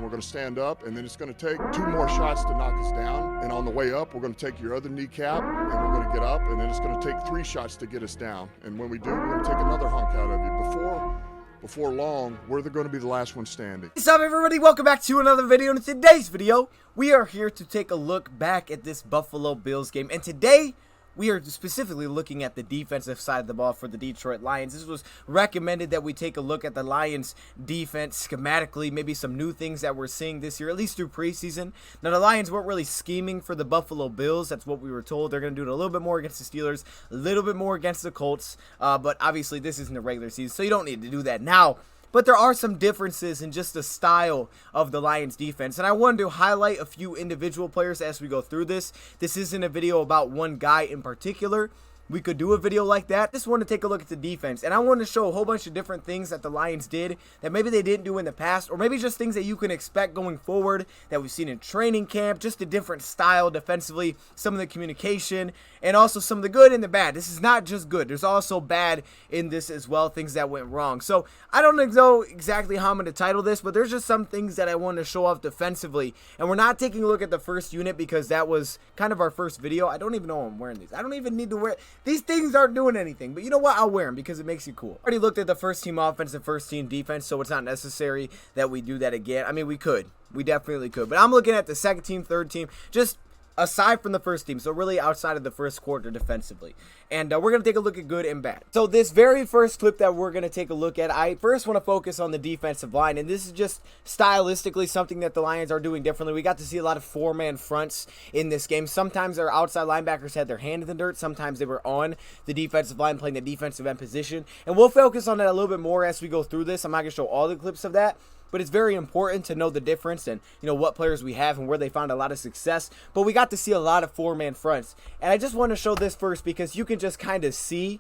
we're going to stand up, and then it's going to take 2 more shots to knock us down. And on the way up, we're going to take your other kneecap, and we're going to get up, and then it's going to take 3 shots to get us down. And when we do, we're going to take another hunk out of you. Before long, we're going to be the last one standing. What's up, everybody? Welcome back to another video. And in today's video, we are here to take a look back at this Buffalo Bills game. And today, we are specifically looking at the defensive side of the ball for the Detroit Lions. This was recommended that we take a look at the Lions defense schematically, maybe some new things that we're seeing this year, at least through preseason. Now, the Lions weren't really scheming for the Buffalo Bills. That's what we were told. They're going to do it a little bit more against the Steelers, a little bit more against the Colts. But obviously, this isn't a regular season, so you don't need to do that now. But there are some differences in just the style of the Lions defense. And I wanted to highlight a few individual players as we go through this. This isn't a video about one guy in particular. We could do a video like that. Just want to take a look at the defense. And I want to show a whole bunch of different things that the Lions did that maybe they didn't do in the past, or maybe just things that you can expect going forward that we've seen in training camp, just a different style defensively, some of the communication, and also some of the good and the bad. This is not just good. There's also bad in this as well, things that went wrong. So I don't know exactly how I'm going to title this, but there's just some things that I want to show off defensively. And we're not taking a look at the first unit because that was kind of our first video. I don't even know I'm wearing these. I don't even need to wear these things aren't doing anything, but you know what? I'll wear them because it makes you cool. Already looked at the first team offense and first team defense, so it's not necessary that we do that again. I mean, we could. We definitely could. But I'm looking at the second team, third team, just aside from the first team, so really outside of the first quarter defensively. And we're going to take a look at good and bad. So this very first clip that we're going to take a look at, I first want to focus on the defensive line. And this is just stylistically something that the Lions are doing differently. We got to see a lot of 4-man fronts in this game. Sometimes our outside linebackers had their hand in the dirt. Sometimes they were on the defensive line playing the defensive end position. And we'll focus on that a little bit more as we go through this. I'm not going to show all the clips of that, but it's very important to know the difference and, you know, what players we have and where they found a lot of success. But we got to see a lot of 4-man fronts. And I just want to show this first because you can just kind of see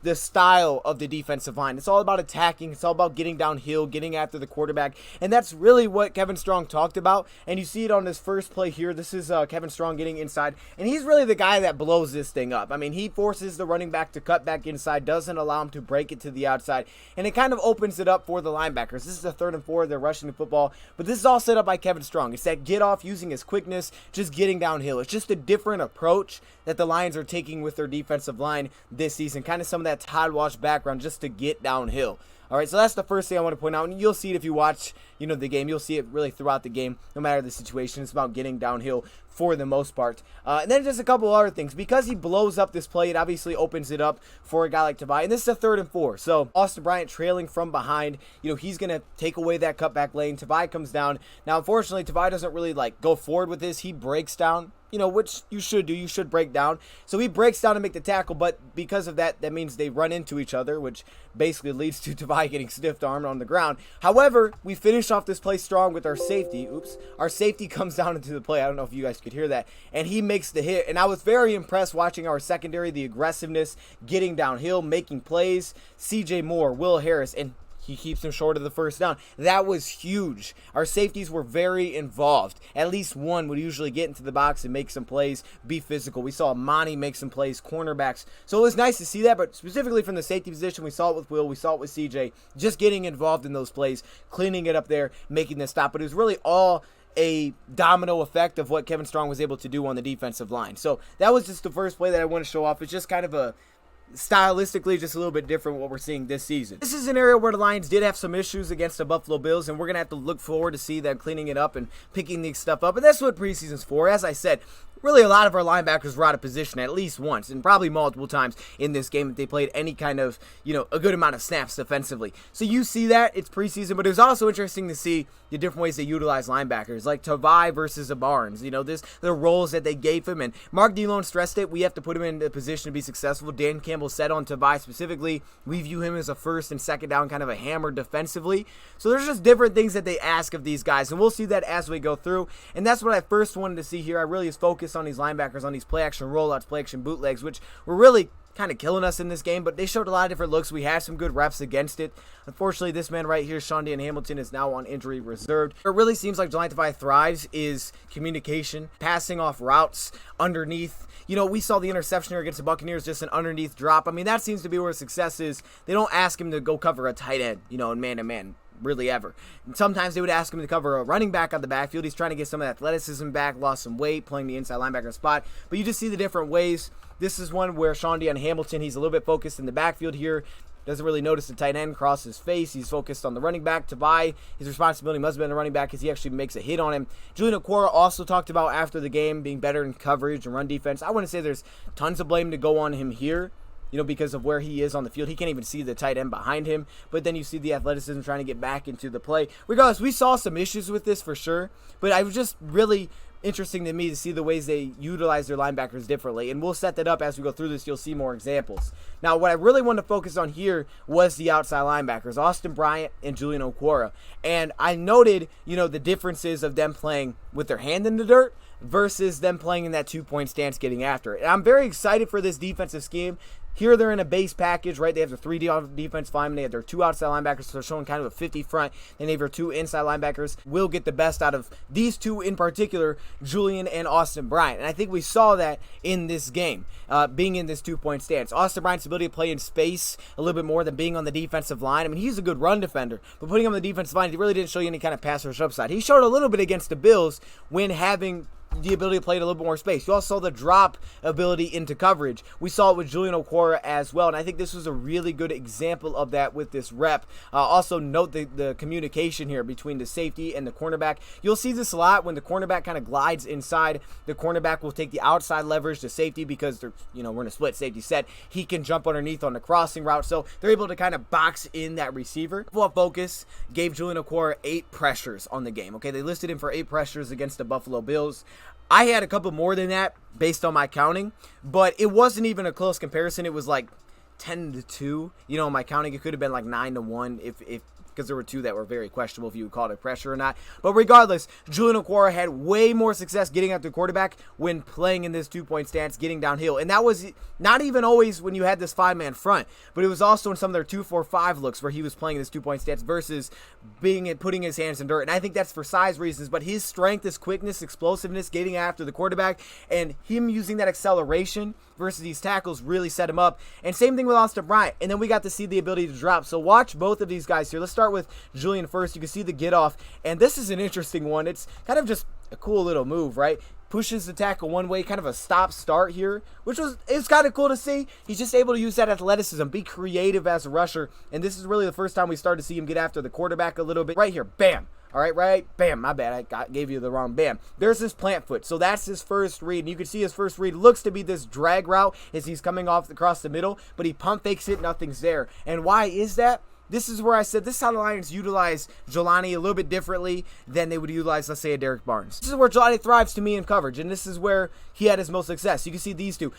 the style of the defensive line. It's all about attacking. It's all about getting downhill, getting after the quarterback. And that's really what Kevin Strong talked about. And you see it on this first play here. This is Kevin Strong getting inside. And he's really the guy that blows this thing up. I mean, he forces the running back to cut back inside, doesn't allow him to break it to the outside. And it kind of opens it up for the linebackers. This is the 3rd and 4. They're rushing the football. But this is all set up by Kevin Strong. It's that get off using his quickness, just getting downhill. It's just a different approach that the Lions are taking with their defensive line this season. Kind of some of that Todd Wash background just to get downhill. All right, so that's the first thing I want to point out, and you'll see it if you watch, you know, the game. You'll see it really throughout the game, no matter the situation. It's about getting downhill for the most part. And then just a couple other things. Because he blows up this play, it obviously opens it up for a guy like Tavai. And this is a 3rd and 4. So Austin Bryant trailing from behind. You know, he's going to take away that cutback lane. Tavai comes down. Now, unfortunately, Tavai doesn't really, go forward with this. He breaks down, you know, which you should do. You should break down. So he breaks down to make the tackle, but because of that, that means they run into each other, which basically leads to Tavai getting stiff-armed on the ground. However, we finish off this play strong with our safety. Our safety comes down into the play. I don't know if you guys could hear that. And he makes the hit. And I was very impressed watching our secondary, the aggressiveness, getting downhill, making plays. CJ Moore, Will Harris, and he keeps him short of the first down. That was huge. Our safeties were very involved. At least one would usually get into the box and make some plays, be physical. We saw Monty make some plays, cornerbacks. So it was nice to see that, but specifically from the safety position, we saw it with Will, we saw it with CJ, just getting involved in those plays, cleaning it up there, making the stop. But it was really all a domino effect of what Kevin Strong was able to do on the defensive line. So that was just the first play that I want to show off. It's just kind of a stylistically just a little bit different what we're seeing this season. This is an area where the Lions did have some issues against the Buffalo Bills, and we're going to have to look forward to see them cleaning it up and picking these stuff up. And that's what preseason's for. As I said, really a lot of our linebackers were out of position at least once and probably multiple times in this game if they played any kind of, you know, a good amount of snaps defensively. So you see that, it's preseason, but it was also interesting to see the different ways they utilize linebackers, like Tavai versus a Barnes. You know, the roles that they gave him, and Mark Delone stressed it. We have to put him in a position to be successful. Dan Campbell said on Tavai specifically, we view him as a first and second down kind of a hammer defensively. So there's just different things that they ask of these guys, and we'll see that as we go through. And that's what I first wanted to see here. I really is focused on these linebackers, on these play action rollouts, play action bootlegs, which were really kind of killing us in this game, but they showed a lot of different looks. We had some good reps against it. Unfortunately, this man right here, Sean Dan Hamilton, is now on injury reserved. It really seems like Jelani Tavai thrives is communication, passing off routes underneath. You know, we saw the interception here against the Buccaneers, just an underneath drop. I mean, that seems to be where success is. They don't ask him to go cover a tight end, you know, in man-to-man. really ever. And sometimes they would ask him to cover a running back on the backfield. He's trying to get some of the athleticism back, lost some weight, playing the inside linebacker spot. But you just see the different ways. This is one where DeSean Hamilton, he's a little bit focused in the backfield here. Doesn't really notice the tight end cross his face. He's focused on the running back. Tabai, his responsibility must have been the running back because he actually makes a hit on him. Julian Okwara also talked about after the game being better in coverage and run defense. I wouldn't say there's tons of blame to go on him here, because of where he is on the field. He can't even see the tight end behind him. But then you see the athleticism trying to get back into the play. Regardless, we saw some issues with this for sure. But I was just really interesting to me to see the ways they utilize their linebackers differently, and we'll set that up as we go through this. You'll see more examples. Now, what I really wanted to focus on here was the outside linebackers, Austin Bryant and Julian Okwara, and I noted, the differences of them playing with their hand in the dirt versus them playing in that 2-point stance getting after it. And I'm very excited for this defensive scheme. Here they're in a base package, right? They have the 3 defense linemen. They have their 2 outside linebackers, so they're showing kind of a 50 front. Then they have their 2 inside linebackers. We'll get the best out of these 2 in particular, Julian and Austin Bryant. And I think we saw that in this game, being in this 2-point stance. Austin Bryant's ability to play in space a little bit more than being on the defensive line. I mean, he's a good run defender, but putting him on the defensive line, he really didn't show you any kind of pass rush upside. He showed a little bit against the Bills when having the ability to play in a little bit more space. You also saw the drop ability into coverage. We saw it with Julian Okwara as well, and I think this was a really good example of that with this rep. Also note the communication here between the safety and the cornerback. You'll see this a lot when the cornerback kind of glides inside. The cornerback will take the outside leverage to safety because they're, we're in a split safety set. He can jump underneath on the crossing route, so they're able to kind of box in that receiver. Full focus gave Julian Okwara 8 pressures on the game. Okay, they listed him for 8 pressures against the Buffalo Bills. I had a couple more than that based on my counting, but it wasn't even a close comparison. It was like 10-2. My counting, it could have been like 9-1 if because there were 2 that were very questionable if you would call it pressure or not. But regardless, Julian Okwara had way more success getting at the quarterback when playing in this 2-point stance, getting downhill. And that was not even always when you had this 5-man front, but it was also in some of their 2-4-5 looks where he was playing this 2-point stance versus putting his hands in dirt. And I think that's for size reasons, but his strength, his quickness, explosiveness, getting after the quarterback, and him using that acceleration versus these tackles really set him up. And same thing with Austin Bryant. And then we got to see the ability to drop. So watch both of these guys here. Let's start with Julian first. You can see the get off, and this is an interesting one. It's kind of just a cool little move, right? Pushes the tackle one way, kind of a stop start here, it's kind of cool to see. He's just able to use that athleticism, be creative as a rusher, and this is really the first time we started to see him get after the quarterback a little bit. Right here, bam. All right, bam, my bad, I gave you the wrong bam. There's his plant foot, so that's his first read, and you can see his first read looks to be this drag route as he's coming off across the middle, but he pump fakes it, nothing's there. And why is that? This is where I said this is how the Lions utilize Jelani a little bit differently than they would utilize, let's say, a Derek Barnes. This is where Jelani thrives to me in coverage, and this is where he had his most success. You can see these 2.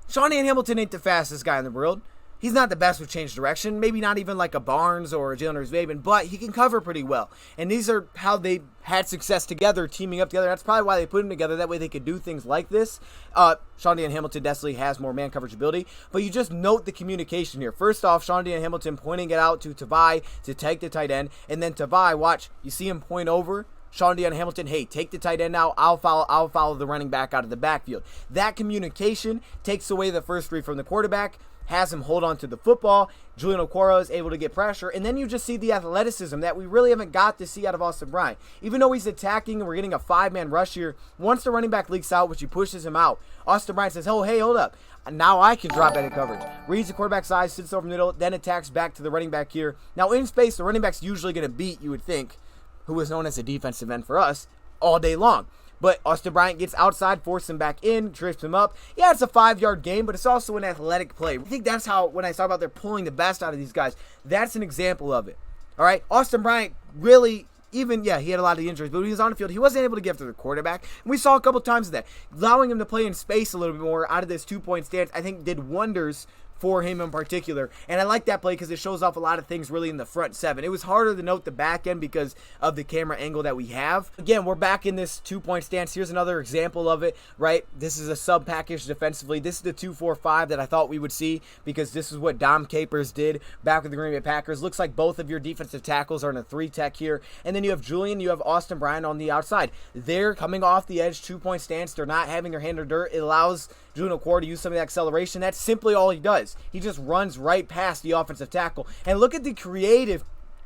DeSean Hamilton ain't the fastest guy in the world. He's not the best with change direction, maybe not even like a Barnes or a Jalen Hurts-Vaben, but he can cover pretty well. And these are how they had success together, teaming up together. That's probably why they put them together. That way they could do things like this. DeSean Hamilton definitely has more man coverage ability, but you just note the communication here. First off, DeSean Hamilton pointing it out to Tavai to take the tight end, and then Tavai, watch, you see him point over. DeSean Hamilton, hey, take the tight end now. I'll follow the running back out of the backfield. That communication takes away the first read from the quarterback, has him hold on to the football. Julian Okwara is able to get pressure, and then you just see the athleticism that we really haven't got to see out of Austin Bryant. Even though he's attacking and we're getting a 5-man rush here, once the running back leaks out, which he pushes him out, Austin Bryant says, oh, hey, hold up. Now I can drop into coverage. Reads the quarterback's side, sits over the middle, then attacks back to the running back here. Now in space, the running back's usually going to beat, you would think, who is known as a defensive end for us, all day long. But Austin Bryant gets outside, forces him back in, trips him up. Yeah, it's a 5-yard gain, but it's also an athletic play. I think that's how, when I talk about they're pulling the best out of these guys, that's an example of it. All right, Austin Bryant really, he had a lot of injuries, but when he was on the field, he wasn't able to get to the quarterback. And we saw a couple times of that. Allowing him to play in space a little bit more out of this 2-point stance, I think did wonders for him in particular. And I like that play because it shows off a lot of things really in the front 7. It was harder to note the back end because of the camera angle that we have. Again, we're back in this 2-point stance. Here's another example of it, right? This is a sub package defensively. This is the 2-4-5 that I thought we would see because this is what Dom Capers did back with the Green Bay Packers. Looks like both of your defensive tackles are in a 3-tech here. And then you have Julian, you have Austin Bryant on the outside. They're coming off the edge 2-point stance. They're not having their hand in dirt. It allows Julian Okwara to use some of the acceleration. That's simply all he does. He just runs right past the offensive tackle. And look at the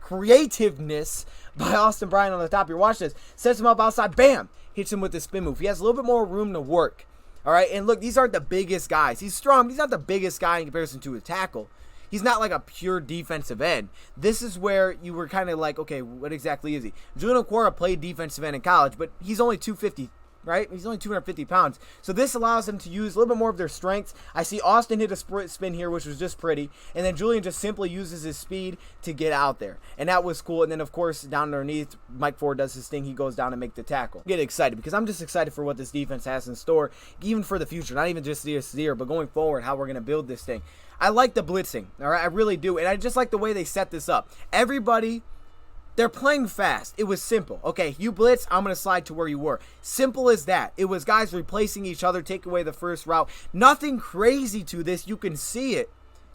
creativeness by Austin Bryant on the top here. Watch this. Sets him up outside. Bam! Hits him with the spin move. He has a little bit more room to work. All right, and look, these aren't the biggest guys. He's strong, but he's not the biggest guy in comparison to a tackle. He's not like a pure defensive end. This is where you were kind of like, okay, what exactly is he? Julian Okwara played defensive end in college, but he's only 250, right? He's only 250 pounds. So this allows them to use a little bit more of their strengths. I see Austin hit a spin here, which was just pretty. And then Julian just simply uses his speed to get out there. And that was cool. And then, of course, down underneath, Mike Ford does his thing. He goes down and make the tackle. Get excited because I'm just excited for what this defense has in store, even for the future. Not even just this year, but going forward, how we're going to build this thing. I like the blitzing, all right? I really do. And I just like the way they set this up. Everybody... They're playing fast. It was simple. Okay, you blitz, I'm going to slide to where you were. Simple as that. It was guys replacing each other, take away the first route. Nothing crazy to this. You can see it.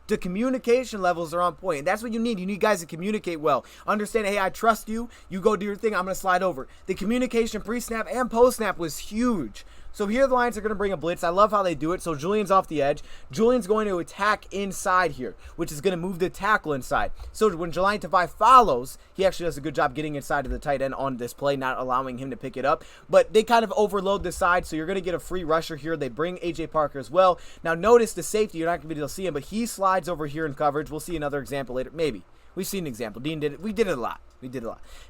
The communication levels are on point. And that's what you need. You need guys to communicate well. Understand, hey, I trust you. You go do your thing. I'm going to slide over. The communication pre-snap and post-snap was huge. So here the Lions are going to bring a blitz. I love how they do it. So Julian's off the edge. Julian's going to attack inside here, which is going to move the tackle inside. So when Jahlani Tavai follows, he actually does a good job getting inside of the tight end on this play, not allowing him to pick it up. But they kind of overload the side, so you're going to get a free rusher here. They bring A.J. Parker as well. Now notice the safety. You're not going to be able to see him, but he slides over here in coverage. We'll see another example later. Maybe. We've seen an example. Dean did it. We did it a lot.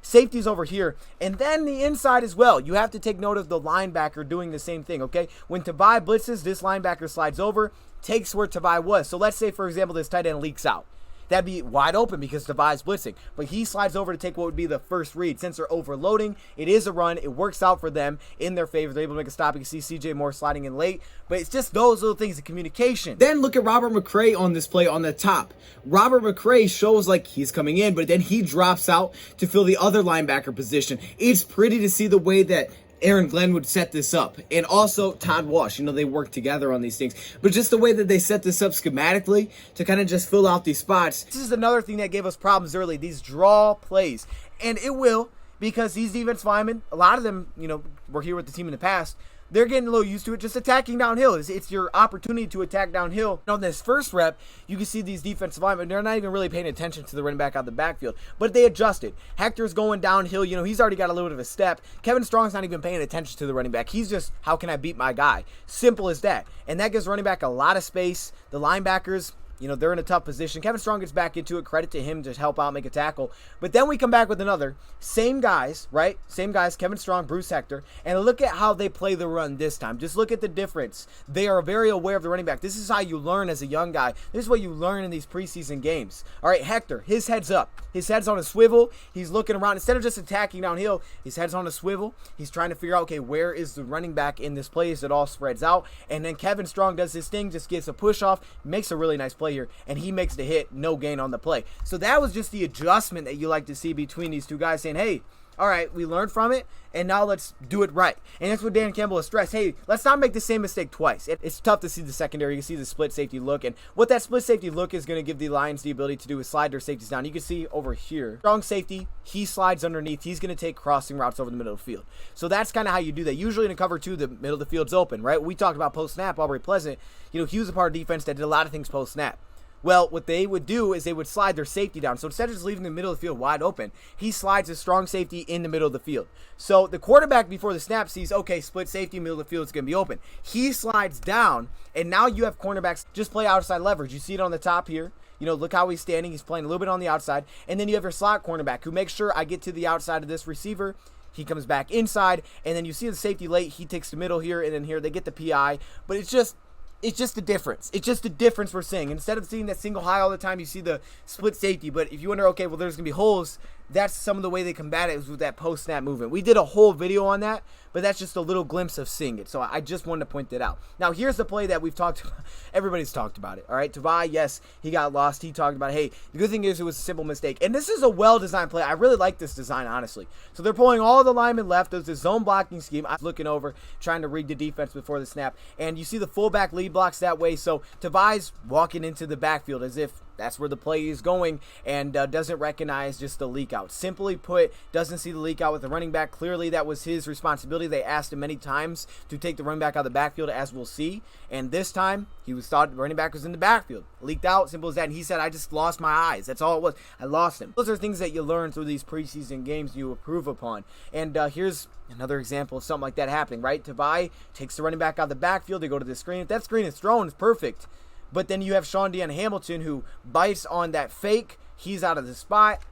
Safety's over here. And then the inside as well. You have to take note of the linebacker doing the same thing, okay? When Tavai blitzes, this linebacker slides over, takes where Tavai was. So let's say, for example, this tight end leaks out. That'd be wide open because Tavai's blitzing. But he slides over to take what would be the first read. Since they're overloading, it is a run. It works out for them in their favor. They're able to make a stop. You can see CJ Moore sliding in late. But it's just those little things, the communication. Then look at Robert McCray on this play on the top. Robert McCray shows like he's coming in, but then he drops out to fill the other linebacker position. It's pretty to see the way that Aaron Glenn would set this up, and also Todd Walsh. You know, they work together on these things, but just the way that they set this up schematically to kind of just fill out these spots. This is another thing that gave us problems early, these draw plays, and it will, because these defense linemen, a lot of them, you know, were here with the team in the past. They're getting a little used to it, just attacking downhill. It's your opportunity to attack downhill. On this first rep, you can see these defensive linemen, they're not even really paying attention to the running back out the backfield, but they adjusted. Hector's going downhill. You know, he's already got a little bit of a step. Kevin Strong's not even paying attention to the running back. He's just, how can I beat my guy? Simple as that. And that gives running back a lot of space. The linebackers, you know, they're in a tough position. Kevin Strong gets back into it. Credit to him to help out, make a tackle. But then we come back with another. Same guys, right? Same guys, Kevin Strong, Bruce Hector. And look at how they play the run this time. Just look at the difference. They are very aware of the running back. This is how you learn as a young guy. This is what you learn in these preseason games. All right, Hector, his head's up. His head's on a swivel. He's looking around. Instead of just attacking downhill, his head's on a swivel. He's trying to figure out, okay, where is the running back in this play as it all spreads out? And then Kevin Strong does his thing, just gets a push off, makes a really nice play here, and he makes the hit, no gain on the play. So that was just the adjustment that you like to see between these two guys saying, hey, all right, we learned from it, and now let's do it right. And that's what Dan Campbell has stressed. Hey, let's not make the same mistake twice. It's tough to see the secondary. You can see the split safety look, and what that split safety look is going to give the Lions the ability to do is slide their safeties down. You can see over here, strong safety, he slides underneath. He's going to take crossing routes over the middle of the field. So that's kind of how you do that. Usually in a cover two, the middle of the field's open, right? We talked about post-snap, Aubrey Pleasant. You know, he was a part of defense that did a lot of things post-snap. Well, what they would do is they would slide their safety down. So instead of just leaving the middle of the field wide open, he slides his strong safety in the middle of the field. So the quarterback before the snap sees, okay, split safety, middle of the field is going to be open. He slides down, and now you have cornerbacks just play outside leverage. You see it on the top here. You know, look how he's standing. He's playing a little bit on the outside. And then you have your slot cornerback who makes sure I get to the outside of this receiver. He comes back inside, and then you see the safety late. He takes the middle here, and then here they get the PI. But it's just the difference. It's just the difference we're seeing. Instead of seeing that single high all the time, you see the split safety. But if you wonder, okay, well, there's going to be holes, that's some of the way they combat it is with that post-snap movement. We did a whole video on that, but that's just a little glimpse of seeing it. So I just wanted to point that out. Now, here's the play that we've talked about. Everybody's talked about it, all right? Tavai, yes, he got lost. He talked about, hey, the good thing is it was a simple mistake. And this is a well-designed play. I really like this design, honestly. So they're pulling all the linemen left. There's this zone blocking scheme. I'm looking over, trying to read the defense before the snap. And you see the fullback lead blocks that way. So Tavai's walking into the backfield as if that's where the play is going, and doesn't recognize just the leak out. Simply put, doesn't see the leak out with the running back. Clearly, that was his responsibility. They asked him many times to take the running back out of the backfield, as we'll see. And this time, he was thought the running back was in the backfield. Leaked out, simple as that. And he said, I just lost my eyes. That's all it was. I lost him. Those are things that you learn through these preseason games you improve upon. And here's another example of something like that happening, right? Tavai takes the running back out of the backfield. They go to the screen. If that screen is thrown, it's perfect. But then you have Shaundion Hamilton who bites on that fake. He's out of the spot.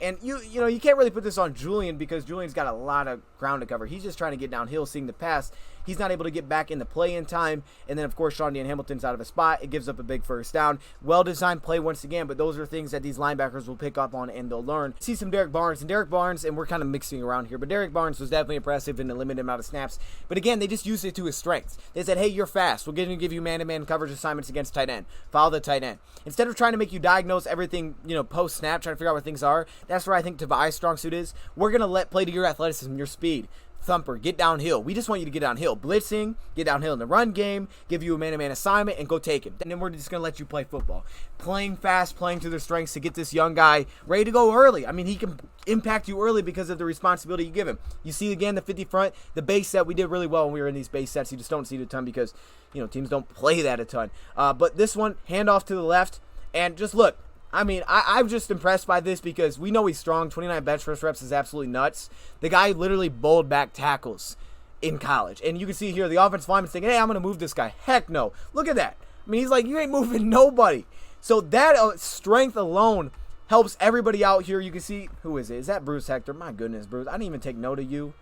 And you know, you can't really put this on Julian because Julian's got a lot of ground to cover. He's just trying to get downhill, seeing the pass. He's not able to get back in the play in time. And then, of course, Shaundion Hamilton's out of a spot. It gives up a big first down. Well-designed play once again, but those are things that these linebackers will pick up on and they'll learn. See some Derek Barnes. And we're kind of mixing around here, but Derek Barnes was definitely impressive in a limited amount of snaps. But again, they just used it to his strengths. They said, hey, you're fast. We're going to give you man-to-man coverage assignments against tight end. Follow the tight end. Instead of trying to make you diagnose everything, you know, post-snap, trying to figure out where things are, that's where I think Tavai's strong suit is. We're going to play to your athleticism, your speed. Thumper, get downhill. We just want you to get downhill. Blitzing, get downhill in the run game, give you a man-to-man assignment, and go take him. And then we're just going to let you play football. Playing fast, playing to their strengths to get this young guy ready to go early. I mean, he can impact you early because of the responsibility you give him. You see, again, the 50 front, the base set, we did really well when we were in these base sets. You just don't see it a ton because, you know, teams don't play that a ton. But this one, handoff to the left, and just look. I mean, I'm just impressed by this because we know he's strong. 29 bench press reps is absolutely nuts. The guy literally bowled back tackles in college. And you can see here the offensive lineman's thinking, hey, I'm going to move this guy. Heck no. Look at that. I mean, he's like, you ain't moving nobody. So that strength alone helps everybody out here. You can see, who is it? Is that Bruce Hector? My goodness, Bruce. I didn't even take note of you.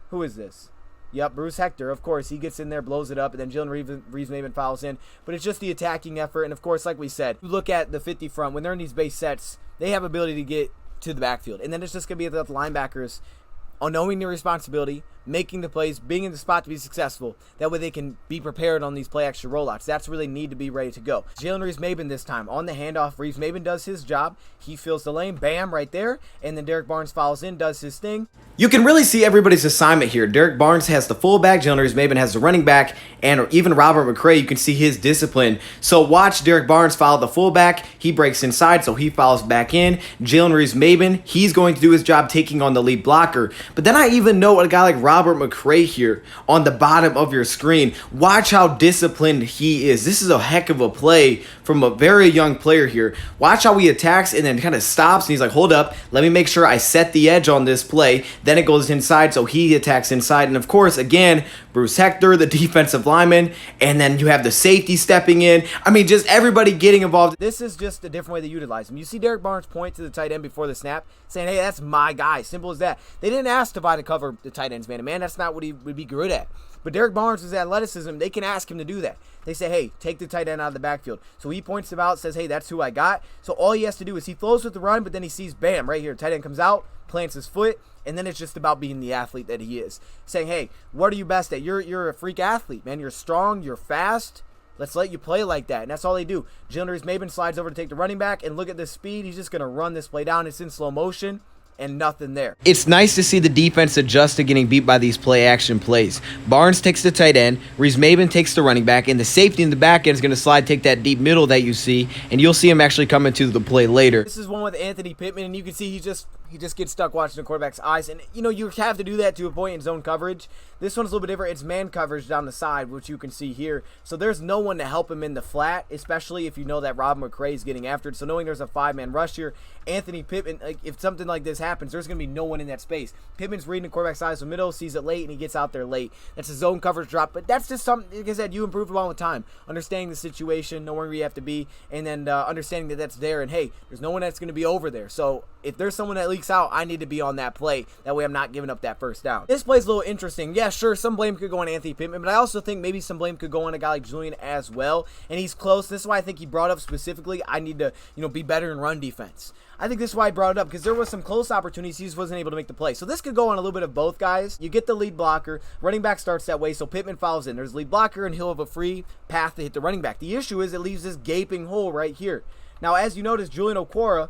Who is this? Yep, Bruce Hector, of course, he gets in there, blows it up, and then Jalen Reeves-Maybin fouls in. But it's just the attacking effort, and of course, like we said, you look at the 50 front, when they're in these base sets, they have ability to get to the backfield. And then it's just going to be the linebackers knowing their responsibility, making the plays, being in the spot to be successful. That way they can be prepared on these play action rollouts. That's where they need to be ready to go. Jalen Reeves-Maybin this time on the handoff. Reeves-Maybin does his job. He fills the lane, bam, right there. And then Derek Barnes follows in, does his thing. You can really see everybody's assignment here. Derek Barnes has the fullback, Jalen Reeves-Maybin has the running back, and even Robert McCray, you can see his discipline. So watch Derek Barnes follow the fullback. He breaks inside, so he follows back in. Jalen Reeves-Maybin, he's going to do his job taking on the lead blocker. But then I even know a guy like Robert McCray here on the bottom of your screen. Watch how disciplined he is. This is a heck of a play from a very young player here. Watch how he attacks and then kind of stops, and he's like, hold up, let me make sure I set the edge on this play. Then it goes inside, so he attacks inside. And of course, again, Bruce Hector, the defensive lineman, and then you have the safety stepping in. I mean, just everybody getting involved. This is just a different way they utilize him. You see Derek Barnes point to the tight end before the snap, saying, hey, that's my guy. Simple as that. They didn't ask Tavai to cover the tight end's man-to-man. That's not what he would be good at. But Derek Barnes' athleticism, they can ask him to do that. They say, hey, take the tight end out of the backfield. So he points him out, says, hey, that's who I got. So all he has to do is he flows with the run, but then he sees, bam, right here, tight end comes out, plants his foot, and then it's just about being the athlete that he is. Saying, hey, what are you best at? You're a freak athlete, man. You're strong, you're fast. Let's let you play like that. And that's all they do. Jalen Reeves-Maybin slides over to take the running back, and look at the speed. He's just going to run this play down. It's in slow motion. And nothing there. It's nice to see the defense adjust to getting beat by these play action plays. Barnes takes the tight end, Reeves-Maybin takes the running back, and the safety in the back end is going to slide, take that deep middle that you see, and you'll see him actually come into the play later. This is one with Anthony Pittman, and you can see he just gets stuck watching the quarterback's eyes, and you know, you have to do that to a point in zone coverage. This one's a little bit different. It's man coverage down the side, which you can see here. So there's no one to help him in the flat, especially if you know that Rob McCray is getting after it. So knowing there's a 5-man rush here, Anthony Pittman, like, if something like this happens, there's going to be no one in that space. Pittman's reading the quarterback's eyes from middle, sees it late, and he gets out there late. That's a zone coverage drop, but that's just something, like I said, you improve along with time. Understanding the situation, knowing where you have to be, and then understanding that that's there, and hey, there's no one that's going to be over there. So if there's someone that leaks out, I need to be on that play. That way I'm not giving up that first down. This play's a little interesting. Yeah, sure, some blame could go on Anthony Pittman, but I also think maybe some blame could go on a guy like Julian as well, and he's close. This is why I think he brought up specifically, I need to, be better in run defense. I think this is why I brought it up, because there was some close opportunities. He just wasn't able to make the play. So this could go on a little bit of both guys. You get the lead blocker. Running back starts that way, so Pittman follows in. There's lead blocker, and he'll have a free path to hit the running back. The issue is it leaves this gaping hole right here. Now, as you notice, Julian Okwara,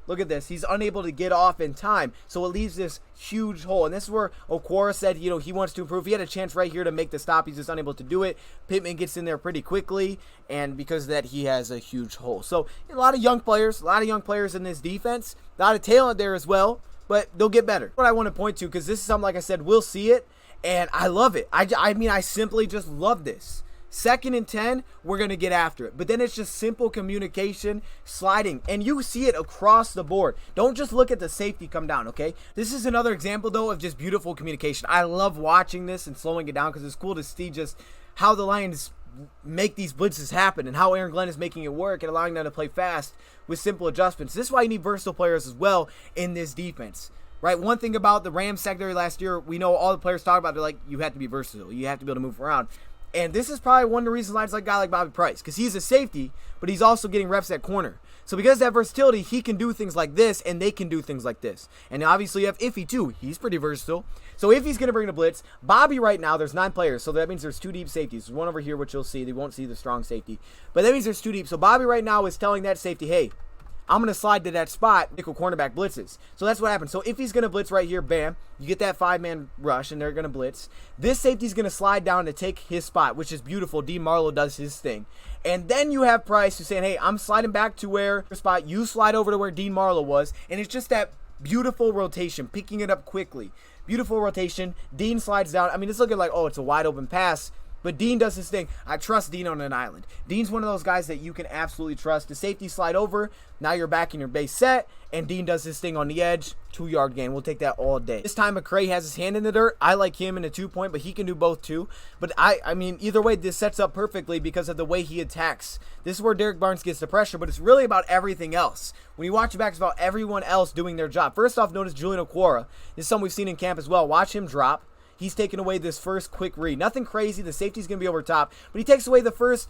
Look at this. He's unable to get off in time. So it leaves this huge hole. And this is where Okwara said, you know, he wants to improve. He had a chance right here to make the stop. He's just unable to do it. Pittman gets in there pretty quickly. And because of that, he has a huge hole. So a lot of young players in this defense. A lot of talent there as well. But they'll get better. What I want to point to, because this is something, like I said, we'll see it. And I love it. I mean, I simply just love this. 2nd and 10, we're going to get after it. But then it's just simple communication, sliding. And you see it across the board. Don't just look at the safety come down, okay? This is another example, though, of just beautiful communication. I love watching this and slowing it down because it's cool to see just how the Lions make these blitzes happen and how Aaron Glenn is making it work and allowing them to play fast with simple adjustments. This is why you need versatile players as well in this defense. Right, one thing about the Rams secondary last year, we know all the players talk about, they're like, you have to be versatile. You have to be able to move around. And this is probably one of the reasons Lions like a guy like Bobby Price, because he's a safety, but he's also getting reps at corner. So because of that versatility, he can do things like this, and they can do things like this. And obviously you have Iffy too. He's pretty versatile. So Iffy's going to bring the blitz. Bobby right now, there's 9 players, so that means there's 2 deep safeties. There's one over here, which you'll see. They won't see the strong safety. But that means there's 2 deep. So Bobby right now is telling that safety, hey, I'm going to slide to that spot, nickel cornerback blitzes. So that's what happens. So if he's going to blitz right here, bam, you get that 5-man rush, and they're going to blitz. This safety's going to slide down to take his spot, which is beautiful. D. Marlowe does his thing. And then you have Price who's saying, hey, I'm sliding back to where the spot. You slide over to where Dean Marlowe was. And it's just that beautiful rotation, picking it up quickly. Beautiful rotation. Dean slides down. I mean, it's looking like, oh, it's a wide open pass. But Dean does his thing. I trust Dean on an island. Dean's one of those guys that you can absolutely trust. The safety slide over. Now you're back in your base set. And Dean does his thing on the edge. 2-yard gain. We'll take that all day. This time McCray has his hand in the dirt. I like him in a 2-point, but he can do both too. But I mean, either way, this sets up perfectly because of the way he attacks. This is where Derek Barnes gets the pressure, but it's really about everything else. When you watch it back, it's about everyone else doing their job. First off, notice Julian Okwara. This is something we've seen in camp as well. Watch him drop. He's taking away this first quick read. Nothing crazy. The safety's going to be over top. But he takes away the first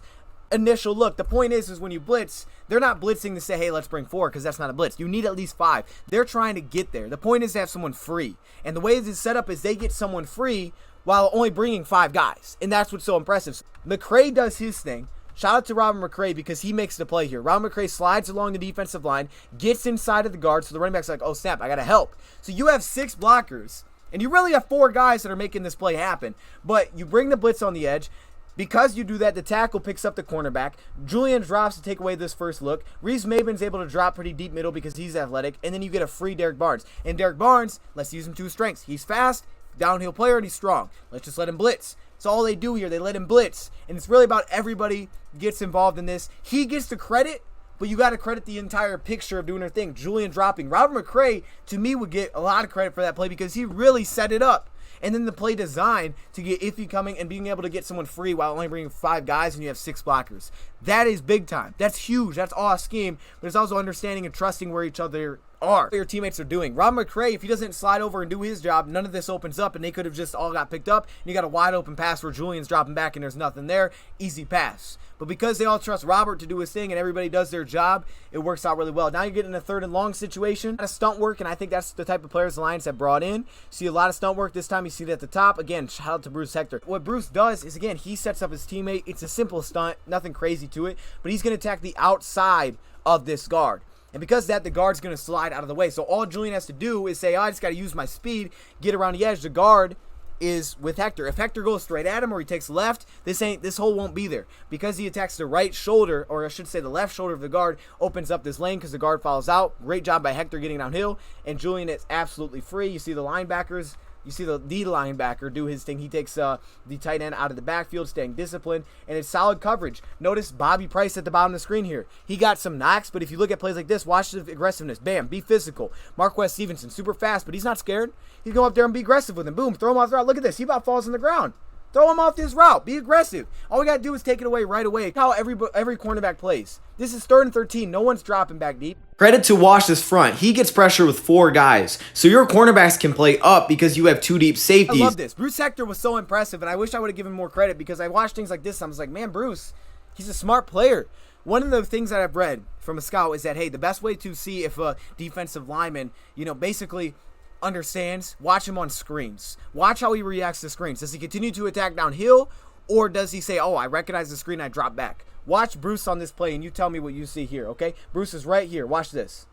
initial look. The point is when you blitz, they're not blitzing to say, hey, let's bring 4, because that's not a blitz. You need at least 5. They're trying to get there. The point is to have someone free. And the way this is set up is they get someone free while only bringing 5 guys. And that's what's so impressive. McCray does his thing. Shout out to Robin McCray because he makes the play here. Robin McCray slides along the defensive line, gets inside of the guard, so the running back's like, oh, snap, I got to help. So you have 6 blockers. And you really have 4 guys that are making this play happen. But you bring the blitz on the edge. Because you do that, the tackle picks up the cornerback. Julian drops to take away this first look. Reese Maben's able to drop pretty deep middle because he's athletic. And then you get a free Derek Barnes. And Derek Barnes, let's use him to his strengths. He's fast, downhill player, and he's strong. Let's just let him blitz. That's all they do here. They let him blitz. And it's really about everybody gets involved in this. He gets the credit. But you got to credit the entire picture of doing her thing. Julian dropping. Robert McCray, to me, would get a lot of credit for that play because he really set it up. And then the play design to get Iffy coming and being able to get someone free while only bringing 5 guys and you have 6 blockers. That is big time. That's huge. That's all a scheme. But it's also understanding and trusting where each other are, what your teammates are doing. Rob McCray, if he doesn't slide over and do his job, none of this opens up and they could have just all got picked up. And you got a wide open pass where Julian's dropping back and there's nothing there. Easy pass. But because they all trust Robert to do his thing and everybody does their job, it works out really well. Now you're getting a 3rd and long situation. A lot of stunt work, and I think that's the type of players the Lions have brought in. See a lot of stunt work this time. You see it at the top. Again, shout out to Bruce Hector. What Bruce does is, again, he sets up his teammate. It's a simple stunt, nothing crazy to it, but he's going to attack the outside of this guard. And because of that, the guard's going to slide out of the way. So all Julian has to do is say, oh, I just got to use my speed, get around the edge. The guard is with Hector. If Hector goes straight at him or he takes left, this hole won't be there. Because he attacks the right shoulder, or I should say the left shoulder of the guard, opens up this lane because the guard follows out. Great job by Hector getting downhill. And Julian is absolutely free. You see the linebackers. You see the linebacker do his thing. He takes the tight end out of the backfield, staying disciplined, and it's solid coverage. Notice Bobby Price at the bottom of the screen here. He got some knocks, but if you look at plays like this, watch the aggressiveness. Bam, be physical. Marquez Stevenson, super fast, but he's not scared. He's going up there and be aggressive with him. Boom, throw him off the route. Look at this. He about falls on the ground. Throw him off this route. Be aggressive. All we got to do is take it away right away. How every cornerback plays. This is 3rd and 13. No one's dropping back deep. Credit to Wash's front. He gets pressure with 4 guys. So your cornerbacks can play up because you have 2 deep safeties. I love this. Bruce Hector was so impressive, and I wish I would have given him more credit because I watched things like this. And I was like, man, Bruce, he's a smart player. One of the things that I've read from a scout is that, hey, the best way to see if a defensive lineman, basically understands, watch him on screens. Watch how he reacts to screens. Does he continue to attack downhill, or does he say, oh, I recognize the screen, I drop back? Watch Bruce on this play, and you tell me what you see here, okay? Bruce is right here. Watch this.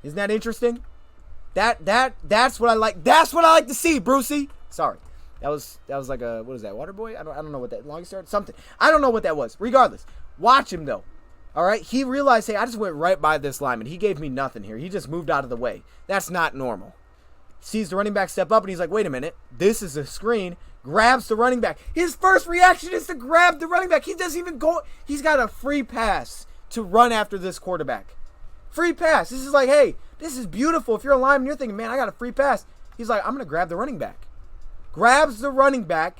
Isn't that interesting? That's what I like. That's what I like to see, Brucey. Sorry. That was like a, what is that, water boy? I don't know what that, long start, something. I don't know what that was. Regardless, watch him though. All right, he realized, hey, I just went right by this lineman. He gave me nothing here. He just moved out of the way. That's not normal. Sees the running back step up, and he's like, wait a minute. This is a screen. Grabs the running back. His first reaction is to grab the running back. He doesn't even go. He's got a free pass to run after this quarterback. Free pass. This is like, hey, this is beautiful. If you're a lineman, you're thinking, man, I got a free pass. He's like, I'm going to grab the running back. Grabs the running back,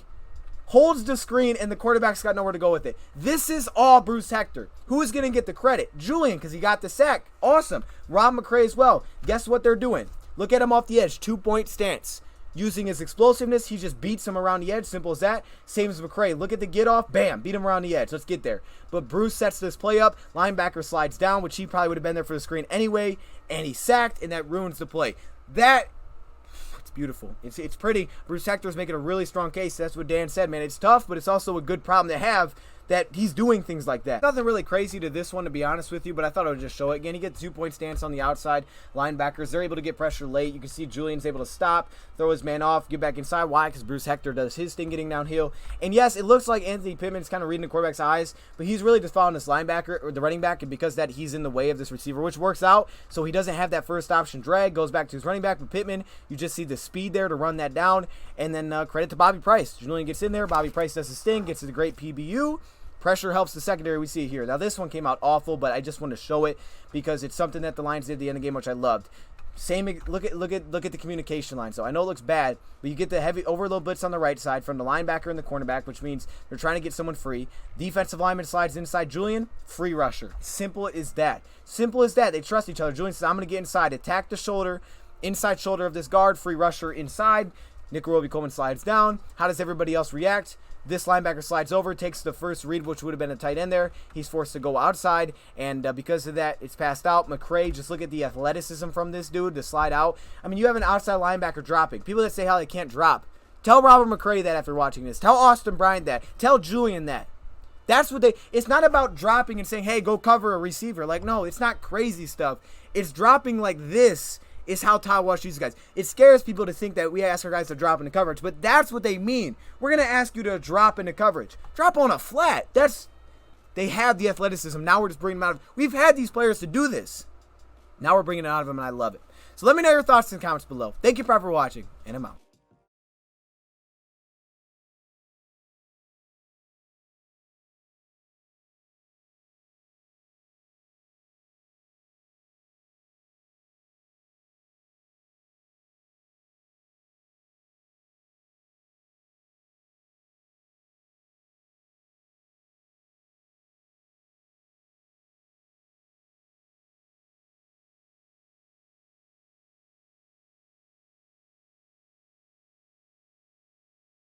holds the screen, and the quarterback's got nowhere to go with it. This is all Bruce Hector. Who is going to get the credit? Julian, because he got the sack. Awesome. Rob McCray as well. Guess what they're doing? Look at him off the edge. 2-point stance. Using his explosiveness, he just beats him around the edge. Simple as that. Same as McCray. Look at the get off. Bam. Beat him around the edge. Let's get there. But Bruce sets this play up. Linebacker slides down, which he probably would have been there for the screen anyway. And he's sacked, and that ruins the play. It's beautiful. It's pretty. Bruce Hector's making a really strong case. That's what Dan said, man. It's tough, but it's also a good problem to have, that he's doing things like that. Nothing really crazy to this one, to be honest with you, but I thought I would just show it. Again, he gets 2-point stance on the outside. Linebackers, they're able to get pressure late. You can see Julian's able to stop, throw his man off, get back inside. Why? Because Bruce Hector does his thing getting downhill. And yes, it looks like Anthony Pittman's kind of reading the quarterback's eyes, but he's really just following this linebacker, or the running back, and because that he's in the way of this receiver, which works out, so he doesn't have that first option drag, goes back to his running back. But Pittman, you just see the speed there to run that down, and then credit to Bobby Price. Julian gets in there, Bobby Price does his thing, gets a great PBU. Pressure helps the secondary. We see it here. Now, this one came out awful, but I just want to show it because it's something that the Lions did at the end of the game, which I loved. Same. Look at the communication line. So I know it looks bad, but you get the heavy overload blitz on the right side from the linebacker and the cornerback, which means they're trying to get someone free. Defensive lineman slides inside Julian, free rusher. Simple as that. Simple as that. They trust each other. Julian says, I'm going to get inside, attack the shoulder, inside shoulder of this guard, free rusher inside. Nick Roby-Coleman slides down. How does everybody else react? This linebacker slides over, takes the first read, which would have been a tight end there. He's forced to go outside, and because of that, it's passed out. McCray, just look at the athleticism from this dude to slide out. I mean, you have an outside linebacker dropping. People that say how they can't drop. Tell Robert McCray that after watching this. Tell Austin Bryant that. Tell Julian that. That's what it's not about dropping and saying, hey, go cover a receiver. Like, no, it's not crazy stuff. It's dropping like this. Is how Todd Wash uses guys. It scares people to think that we ask our guys to drop into coverage, but that's what they mean. We're going to ask you to drop into coverage. Drop on a flat. They have the athleticism. Now we're just bringing them out. We've had these players to do this. Now we're bringing it out of them, and I love it. So let me know your thoughts in the comments below. Thank you for watching, and I'm out.